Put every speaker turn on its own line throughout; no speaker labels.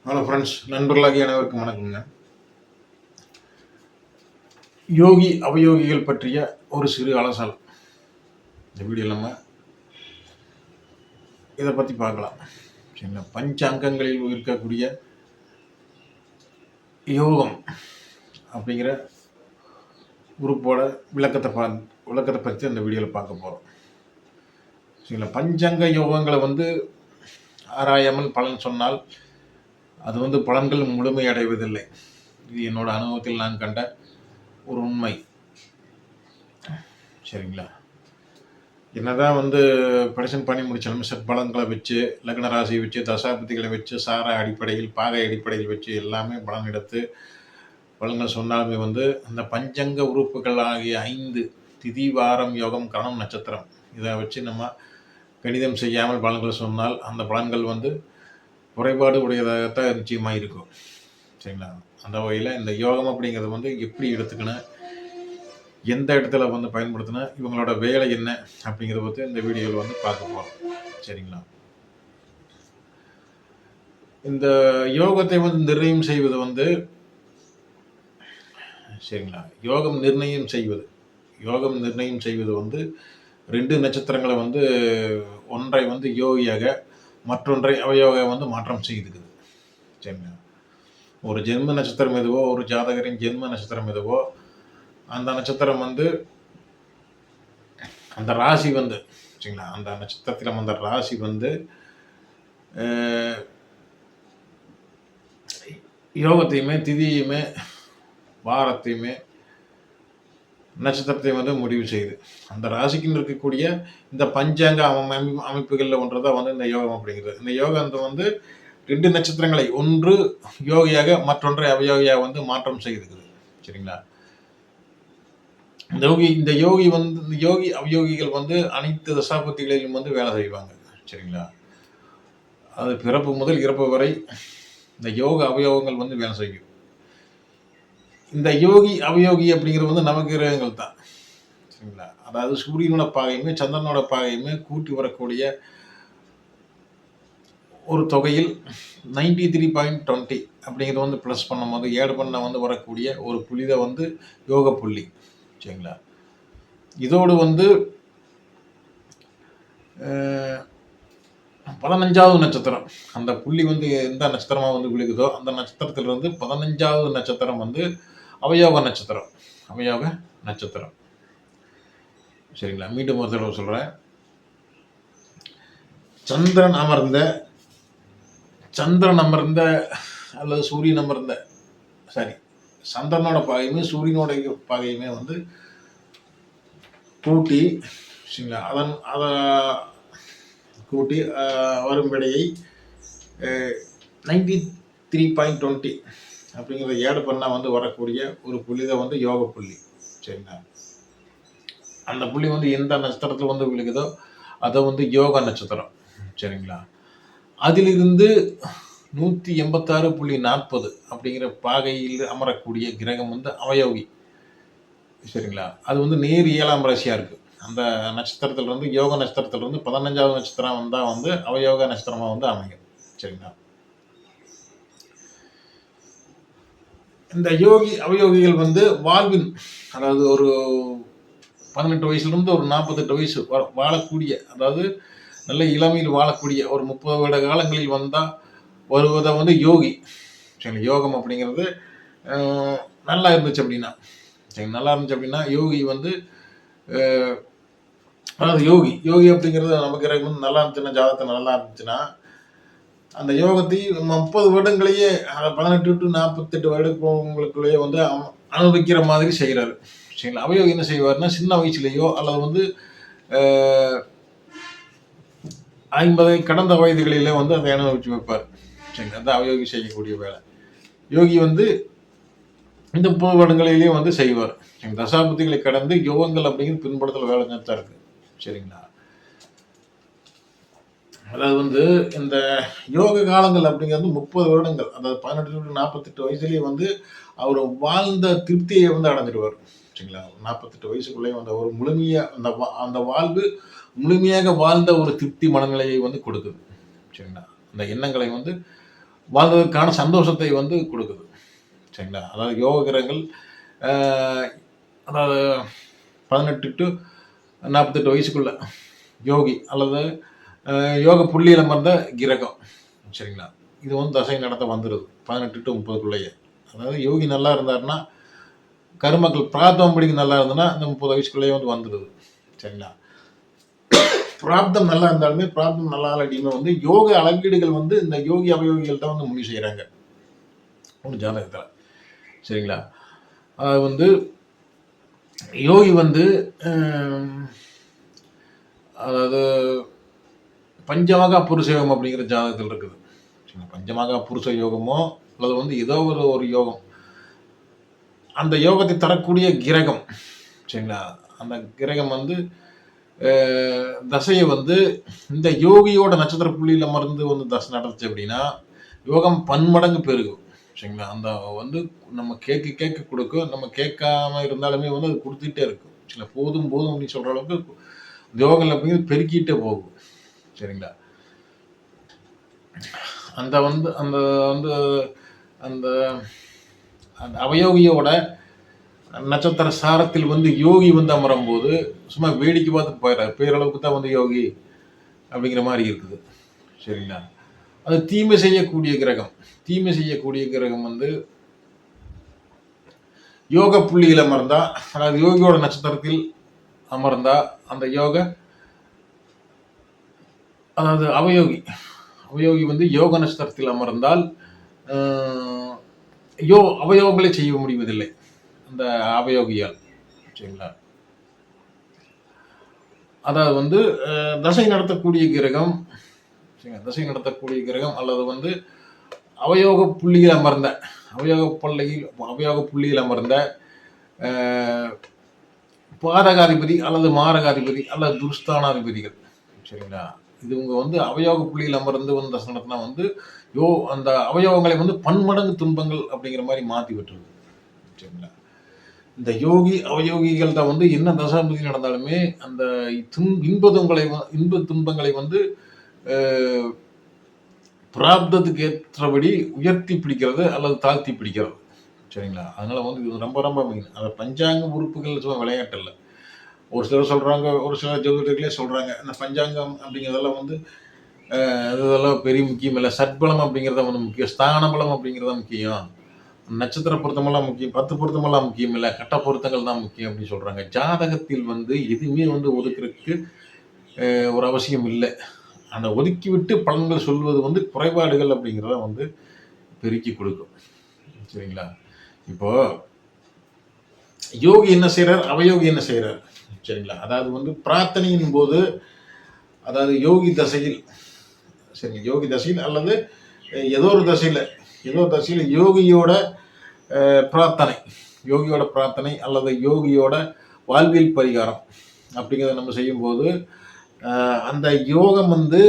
Hello friends, நண்பர்களாகிய அனைவருக்கும் வணக்கங்க. யோகி அவயோகிகள் பற்றிய ஒரு சிறு அலசல். இந்த வீடியோ நம்ம இதை பற்றி பார்க்கலாம். சரிங்களா? பஞ்ச அங்கங்களில் இருக்கக்கூடிய யோகம் அப்படிங்கிற குரூப்போட விளக்கத்தை பற்றி அந்த வீடியோவில் பார்க்க போகிறோம். சரிங்களா? பஞ்சங்க யோகங்களை ஆராயாமல் பலன் சொன்னால் அது பலன்கள் முழுமை அடைவதில்லை. இது என்னோட அனுபவத்தில் நான் கண்ட ஒரு உண்மை. சரிங்களா? என்னதான் ப்ரெசன்ட் பண்ணி முடிச்சாலும் பலன்களை வச்சு, லக்ன ராசியை வச்சு, தசாபதிகளை வச்சு, சார அடிப்படையில், பாகை அடிப்படையில் வச்சு எல்லாமே பலன் எடுத்து பலன்கள் சொன்னாலுமே அந்த பஞ்சங்க உறுப்புகள் ஆகிய 5 திதி, வாரம், யோகம், கரணம், நட்சத்திரம் இதை வச்சு நம்ம கணிதம் செய்யாமல் பலன்கள் சொன்னால் அந்த பலன்கள் குறைபாடு உடையதாகத்தான் நிச்சயமாக இருக்கும். சரிங்களா? அந்த வகையில் இந்த யோகம் அப்படிங்கிறது எப்படி எடுத்துக்கணும், எந்த இடத்துல பயன்படுத்தினா இவங்களோட வேலை என்ன அப்படிங்கிறத பற்றி இந்த வீடியோவில் பார்க்க போகிறோம். சரிங்களா? இந்த யோகத்தை நிர்ணயம் செய்வது சரிங்களா, யோகம் நிர்ணயம் செய்வது 2 நட்சத்திரங்களை ஒன்றை யோகியாக மற்றொன்றை அவயோக மாற்றம் செய்துக்குது. சரிங்களா? ஒரு ஜென்ம நட்சத்திரம் எதுவோ, ஒரு ஜாதகரின் ஜென்ம நட்சத்திரம் எதுவோ, அந்த நட்சத்திரம் அந்த ராசி சரிங்களா, அந்த நட்சத்திரத்தில் அந்த ராசி யோகத்தையுமே, திதியுமே, வாரத்தையுமே, நட்சத்திரத்தையும் முடிவு செய்யுது. அந்த ராசிக்குன்னு இருக்கக்கூடிய இந்த பஞ்சாங்க அமைப்புகளில் ஒன்று தான் இந்த யோகம் அப்படிங்கிறது. இந்த யோகம் 2 நட்சத்திரங்களை ஒன்று யோகியாக மற்றொன்றை அவயோகியாக மாற்றம் செய்துக்குது. சரிங்களா? இந்த யோகி அவயோகிகள் அனைத்து தசாபதிகளிலும் வேலை செய்வாங்க. சரிங்களா? அது பிறப்பு முதல் இறப்பு வரை இந்த யோக அவயோகங்கள் வேலை செய்யும். இந்த யோகி அவயோகி அப்படிங்கிறது நவகிரகங்கள் தான். சரிங்களா? அதாவது சூரியனோட பாகையுமே சந்திரனோட பாகையுமே கூட்டி வரக்கூடிய ஒரு தொகையில் 93.20 அப்படிங்கிறது ப்ளஸ் பண்ணும்போது ஏடு பண்ண வரக்கூடிய ஒரு புள்ளிதை யோக புள்ளி. சரிங்களா? இதோடு 15வது நட்சத்திரம், அந்த புள்ளி எந்த நட்சத்திரமாக விழுகுதோ அந்த நட்சத்திரத்திலிருந்து 15வது நட்சத்திரம் அவயோக நட்சத்திரம். சரிங்களா? மீண்டும் ஒரு தடவை சொல்கிறேன். சந்திரன் அமர்ந்த அல்லது சூரியன் அமர்ந்த சந்திரனோட பாகையுமே சூரியனோட பாகையுமே கூட்டி, சரிங்களா, அதை கூட்டி வரும் விடையை 93.20 அப்படிங்கிறத ஏடு பண்ணால் வரக்கூடிய ஒரு புள்ளிதை யோக புள்ளி. சரிங்களா? அந்த புள்ளி எந்த நட்சத்திரத்தில் விழுகுதோ அதை யோக நட்சத்திரம். சரிங்களா? அதிலிருந்து 186.40 அப்படிங்கிற பாகையில் அமரக்கூடிய கிரகம் அவயோகி. சரிங்களா? அது நேர் 7ஆம் ராசியாக இருக்குது. அந்த நட்சத்திரத்திலிருந்து யோக நட்சத்திரத்திலிருந்து 15வது நட்சத்திரம் வந்தால் அவயோக நட்சத்திரமாக அமையும். சரிங்களா? இந்த யோகி அவயோகிகள் வாழ்வின், அதாவது ஒரு 18 வயசுலேருந்து ஒரு 48 வயசு வாழக்கூடிய, அதாவது நல்ல இளமையில் வாழக்கூடிய ஒரு 30 வருட காலங்களில் வருவதை யோகி. சரி, யோகம் அப்படிங்கிறது நல்லா இருந்துச்சு அப்படின்னா யோகி அதாவது யோகி அப்படிங்கிறது நமக்கு நல்லா இருந்துச்சுன்னா, ஜாதகத்தை நல்லா இருந்துச்சுன்னா அந்த யோகத்தை 30 வருடங்களையே 18 to 48 வருடங்களுக்குள்ளேயே அனுபவிக்கிற மாதிரி செய்கிறாரு. சரிங்களா? அவயோகி என்ன செய்வார்னா, சின்ன வயசுலேயோ அல்லது 50 கடந்த வயதுகளிலே அதை அனுபவிச்சு வைப்பார். சரிங்களா? அந்த அவயோகி செய்யக்கூடிய வேலை. யோகி இந்த 30 வருடங்களிலேயே செய்வார். தசாபதிகளை கடந்து யோகங்கள் அப்படிங்கிற பின்படுத்தல் வேலை தான் இருக்கு. சரிங்களா? அதாவது இந்த யோக காலங்கள் அப்படிங்கிறது 30 வருடங்கள், அதாவது 18 to 48 வயசுலேயே அவர் வாழ்ந்த திருப்தியை அடைஞ்சிடுவார். சரிங்களா? 48 வயசுக்குள்ளே ஒரு முழுமையாக அந்த வாழ்வு முழுமையாக வாழ்ந்த ஒரு திருப்தி மனநிலையை கொடுக்குது. சரிங்களா? அந்த எண்ணங்களை வாழ்ந்ததற்கான சந்தோஷத்தை வந்து கொடுக்குது. சரிங்களா? அதாவது யோக கிரகங்கள் அ அதாவது 18 டூ 48 வயசுக்குள்ள யோகி அல்லது யோக புள்ளியில அமர்ந்த கிரகம். சரிங்களா? இது வந்து தசை நடத்த வந்துருது. 18 டூ 30க்குள்ளயே. அதாவது யோகி நல்லா இருந்தாருன்னா, கருமக்கள் பிரார்த்தம் படி நல்லா இருந்ததுன்னா, இந்த 30 வயசுக்குள்ளேயே வந்து வந்துருது. சரிங்களா? பிராப்தம் நல்லா இருந்தாலுமே, பிராப்தம் நல்லா இல்லாட்டியுமே வந்து யோக அளவீடுகள் வந்து இந்த யோகி, அவயோகிகள் தான் வந்து முடிவு செய்றாங்க. ஒரு ஜாதகத்துல. சரிங்களா? அது வந்து யோகி வந்து அ அதாவது பஞ்சமகா புருஷ யோகம் அப்படிங்கிற ஜாதகத்தில் இருக்குது. சரிங்களா? பஞ்சமகா புருஷ யோகமோ அல்லது வந்து ஏதோ ஒரு யோகம். அந்த யோகத்தை தரக்கூடிய கிரகம். சரிங்களா? அந்த கிரகம் வந்து தசையை வந்து இந்த யோகியோட நட்சத்திர புள்ளியில் அமர்ந்து வந்து தசை நடந்துச்சு அப்படின்னா யோகம் பன்மடங்கு பெருகும். சரிங்களா? அந்த வந்து நம்ம கேட்க கேட்க கொடுக்கும். நம்ம கேட்காம இருந்தாலுமே வந்து அது கொடுத்துட்டே இருக்கும். சரிங்களா? போதும் போதும் அப்படின்னு சொல்ற அளவுக்கு யோகம் அப்படிங்கிறது பெருக்கிட்டே போகும். சரிங்களா? அந்த வந்து அந்த வந்து அந்த அந்த அவயோகியோட நட்சத்திர சாரத்தில் வந்து யோகி வந்து அமரும் போது சும்மா வேடிக்கை பார்த்து போயிடுறாரு. பேரளவுக்கு தான் வந்து யோகி அப்படிங்கிற மாதிரி இருக்குது. சரிங்களா? அது தீமை செய்யக்கூடிய கிரகம். தீமை செய்யக்கூடிய கிரகம் வந்து யோக புள்ளியில் அமர்ந்தா, அதாவது யோகியோட நட்சத்திரத்தில் அமர்ந்தா அந்த யோக அதாவது அவயோகி அவயோகி வந்து யோக நட்சத்திரத்தில் அமர்ந்தால் அவயோகங்களை செய்ய முடிவதில்லை அந்த அவயோகியால். சரிங்களா? அதாவது வந்து தசை நடத்தக்கூடிய கிரகம் தசை நடத்தக்கூடிய கிரகம் அல்லது வந்து அவயோக புள்ளியில் அமர்ந்த அவயோக புள்ளியில் அமர்ந்த பாதகாதிபதி அல்லது மாரகாதிபதி அல்லது துர்ஸ்தானாதிபதிகள். சரிங்களா? இவங்க வந்து அவயோக புள்ளியில் அமர்ந்து வந்து தசை நடத்தினா வந்து அந்த அவயோகங்களை வந்து பன்மடங்கு துன்பங்கள் அப்படிங்கிற மாதிரி மாற்றி விட்டுருது. சரிங்களா? இந்த யோகி அவயோகிகள் தான் வந்து என்ன தசாபதி நடந்தாலுமே அந்த இன்ப துன்பங்களை வந்து பிராப்தத்துக்கு ஏற்றபடி உயர்த்தி பிடிக்கிறது அல்லது தாழ்த்தி பிடிக்கிறது. சரிங்களா? அதனால வந்து இது ரொம்ப ரொம்ப மெயின். அந்த பஞ்சாங்க உறுப்புகள் சும்மா விளையாட்டு இல்லை. ஒரு சிலர் சொல்றாங்க, ஒரு சில ஜோதிடர்களே சொல்றாங்க இந்த பஞ்சாங்கம் அப்படிங்கிறதெல்லாம் வந்து இதெல்லாம் பெரிய முக்கியம் இல்லை. சட்பலம் அப்படிங்கிறத வந்து முக்கியம். ஸ்தான பலம் அப்படிங்கிறத முக்கியம். நட்சத்திர பொருத்தமெல்லாம் முக்கியம். 10 பொருத்தமெல்லாம் முக்கியம் இல்லை. கட்ட பொருத்தங்கள் தான் முக்கியம் அப்படின்னு சொல்றாங்க. ஜாதகத்தில் வந்து எதுவுமே வந்து ஒதுக்குறதுக்கு ஒரு அவசியம் இல்லை. அந்த ஒதுக்கி விட்டு பலன்கள் சொல்வது வந்து குறைபாடுகள் அப்படிங்கிறத வந்து பெருக்கி கொடுக்கும். சரிங்களா? இப்போ யோகி என்ன செய்யறார், அவயோகி என்ன செய்யறார்? சரிங்களா? அதாவது வந்து பிரார்த்தனையின் போது அதாவது யோகி தசையில் சரி யோகி தசையில் அல்லது ஏதோ ஒரு தசையில் யோகியோட பிரார்த்தனை அல்லது யோகியோட வாழ்வியல் பரிகாரம் அப்படிங்கிறத நம்ம செய்யும்போது அந்த யோகம் வந்து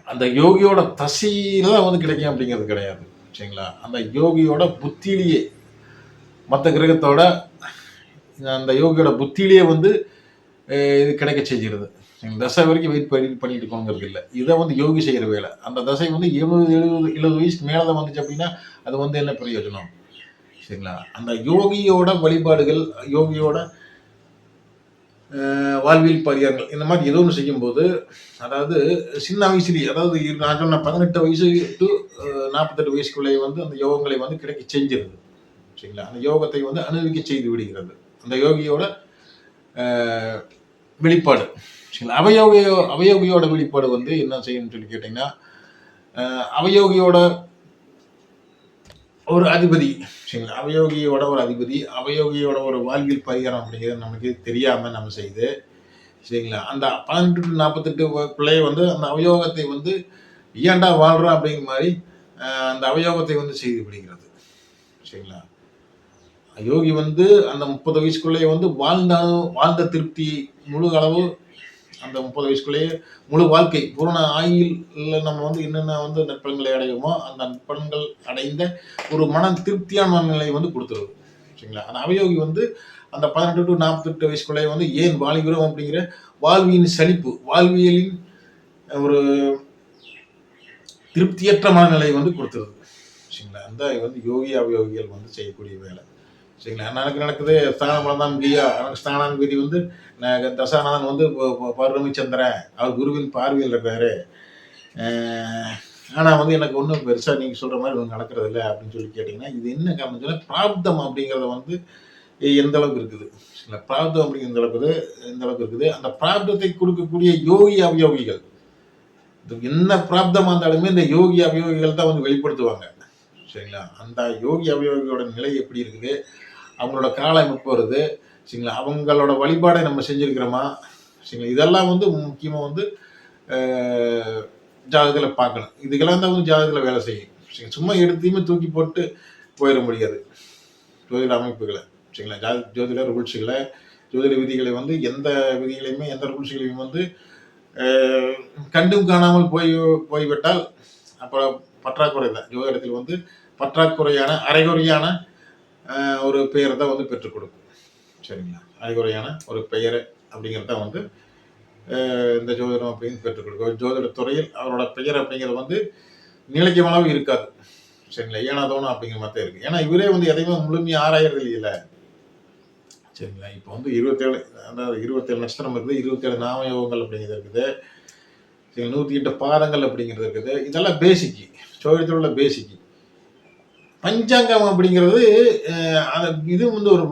அந்த யோகியோட தசையில தான் வந்து கிடைக்கும் அப்படிங்கிறது கிடையாது. சரிங்களா? அந்த யோகியோட புத்தியிலேயே மற்ற கிரகத்தோட அந்த யோகியோட புத்தியிலேயே வந்து இது கிடைக்க செய்கிறது. தசை வரைக்கும் வெயிட் பண்ணிட்டு இருக்கோங்கிறது இல்லை. இதை வந்து யோகி செய்கிற வேலை. அந்த தசை வந்து 70 வயசுக்கு மேலே தான் வந்துச்சு அப்படின்னா அது வந்து என்ன பிரயோஜனம்? சரிங்களா? அந்த யோகியோட வழிபாடுகள், யோகியோட வாழ்வியல் பரிகாரங்கள் இந்த மாதிரி ஏதோ ஒன்று செய்யும்போது அதாவது சின்ன வயசுலேயே அதாவது நான் சொன்ன 18 வயசு டு 48 வயசுக்குள்ளே வந்து அந்த யோகங்களை வந்து கிடைக்க செஞ்சிருது. சரிங்களா? அந்த யோகத்தை வந்து அனுபவிக்க செய்து விடுகிறது அந்த யோகியோட வெளிப்பாடு. சரிங்களா? அவயோகியோட வெளிப்பாடு வந்து என்ன செய்யணும்னு சொல்லி கேட்டீங்கன்னா அவயோகியோட ஒரு அதிபதி. சரிங்களா? அவயோகியோட ஒரு அதிபதி, அவயோகியோட ஒரு வாழ்வியல் பரிகாரம் அப்படிங்கிறது நமக்கு தெரியாமல் நம்ம செய்து சரிங்களா? அந்த 18 to 48 பிள்ளைய வந்து அந்த அவயோகத்தை வந்து ஏன்டா வாழ்றோம் அப்படிங்கிற மாதிரி அந்த அவயோகத்தை வந்து செய்து விடுகிறது. சரிங்களா? யோகி வந்து அந்த 30 வயசுக்குள்ளேயே வந்து வாழ்ந்த திருப்தி முழு அளவு அந்த 30 வயசுக்குள்ளேயே முழு வாழ்க்கை பூரண ஆயுள்ல நம்ம வந்து என்னென்ன வந்து நற்பலன்களை அடைவோமோ அந்த நற்பலன்கள் அடைந்த ஒரு மன திருப்தியான மனநிலையை வந்து கொடுத்துருது. சரிங்களா? அந்த அவயோகி வந்து அந்த 18 to 48 வயசுக்குள்ளேயே வந்து ஏன் வாழ்கிறோம் அப்படிங்கிற வாழ்வியலின் சலிப்பு, வாழ்வியலின் ஒரு திருப்தியற்ற மனநிலையை வந்து கொடுத்துருது. சரிங்களா? அந்த வந்து யோகி அவயோகிகள் வந்து செய்யக்கூடிய வேலை. சரிங்களா? எனக்கு நடக்குது ஸ்தானபலம் தான் விதியா, எனக்கு ஸ்தானாதிபதி வந்து தசாநாதன் வந்து பௌர்ணமி சந்திரன், அவர் குருவின் பார்வையில் இருக்காரு. ஆனா வந்து எனக்கு ஒன்றும் பெருசா நீங்க சொல்ற மாதிரி ஒன்றும் நடக்கிறது இல்லை அப்படின்னு சொல்லி கேட்டீங்கன்னா, இது என்ன காரணம் சொன்னா, பிராப்தம் அப்படிங்கிறத வந்து எந்த அளவுக்கு இருக்குது. பிராப்தம் அப்படிங்கிற எந்த அளவுக்கு இருக்குது. அந்த பிராப்தத்தை கொடுக்கக்கூடிய யோகி அவயோகிகள், என்ன பிராப்தமா இருந்தாலுமே இந்த யோகி அவயோகிகள் தான் வந்து வெளிப்படுத்துவாங்க. சரிங்களா? அந்த யோகி அவயோகியோட நிலை எப்படி இருக்குது, அவங்களோட காலம் எப்போ வருது, சரிங்களா? அவங்களோட வழிபாடை நம்ம செஞ்சிருக்கிறோமா, சரிங்களா? இதெல்லாம் வந்து முக்கியமா வந்து ஜாதகத்தில் பார்க்கணும். இதுக்கெல்லாம் தான் வந்து ஜாதகத்தில் வேலை செய்யும். சும்மா எடுத்தையுமே தூக்கி போட்டு போயிட முடியாது ஜோதிட அமைப்புகளை. சரிங்களா? ஜோதிட ரூல்ஸுகளை, ஜோதிட விதிகளை வந்து எந்த விதிகளையுமே எந்த ரூல்ஸுகளையும் வந்து கண்டும் காணாமல் போய்விட்டால் அப்புறம் பற்றாக்குறை தான். ஜோதிடத்தில் வந்து பற்றாக்குறையான அரைகுறையான ஒரு பெயரை தான் வந்து பெற்றுக் கொடுக்கும். சரிங்களா? அரைகுறையான ஒரு பெயர் அப்படிங்கிறத வந்து இந்த ஜோதிடம் அப்படின்னு பெற்றுக் கொடுக்கும். ஜோதிட துறையில் அவரோட பெயர் அப்படிங்கிறது வந்து நிலைக்கமானவு இருக்காது. சரிங்களா? ஏனாதோனும் அப்படிங்கிற மாதிரி தான் இருக்கு. ஏன்னா இவரே வந்து எதையுமே முழுமையாக ஆராயறது இல்லை. சரிங்களா? இப்போ வந்து 27 அதாவது 27 நட்சத்திரம் இருக்குது, 27 நாமயோகங்கள் அப்படிங்கிறது இருக்குது, 108 பாதங்கள் அப்படிங்கிறது இருக்குது. இதெல்லாம் பேசிக்கு, ஜோதிடத்தில் உள்ள பேசிக்கு. பஞ்சாங்கம் அப்படிங்கிறது இது வந்து ஒரு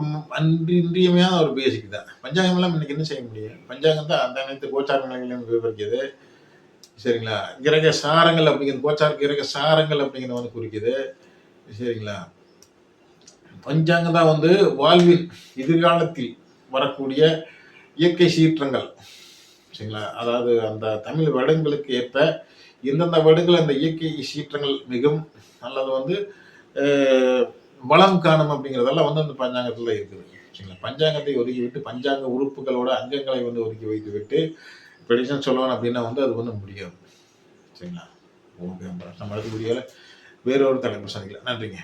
இன்றியமையான ஒரு பேசிக் தான். பஞ்சாங்கம் எல்லாம் இன்னைக்கு என்ன செய்ய முடியும்? பஞ்சாங்கம் தான் அந்த அனைத்து கோச்சார நிலைகளையும் விவரிக்குது. சரிங்களா? கிரக சாரங்கள் அப்படிங்கிறது, கோச்சார கிரக சாரங்கள் அப்படிங்கிறத வந்து குறிக்குது. சரிங்களா? பஞ்சாங்கம் தான் வந்து வாழ்வில் எதிர்காலத்தில் வரக்கூடிய இயற்கை சீற்றங்கள். சரிங்களா? அதாவது அந்த தமிழ் வருடங்களுக்கு ஏற்ப எந்தெந்த வருடங்கள் அந்த இயற்கை சீற்றங்கள் மிகவும் அல்லது வந்து வளம் காணும் அப்படிங்கிறதெல்லாம் வந்து அந்த பஞ்சாங்கத்தில் இருக்குது. சரிங்களா? பஞ்சாங்கத்தை ஒதுக்கிவிட்டு பஞ்சாங்க உறுப்புகளோட அங்கங்களை வந்து ஒதுக்கி வைத்து விட்டு ப்ரெடிக்ஷன் சொல்லணும் அப்படின்னா வந்து அது வந்து முடியாது. சரிங்களா? ஓகே, நம்ம அடுத்த வீடியோவில் வேறொரு தலைப்பு சந்திக்கலாம். நன்றிங்க.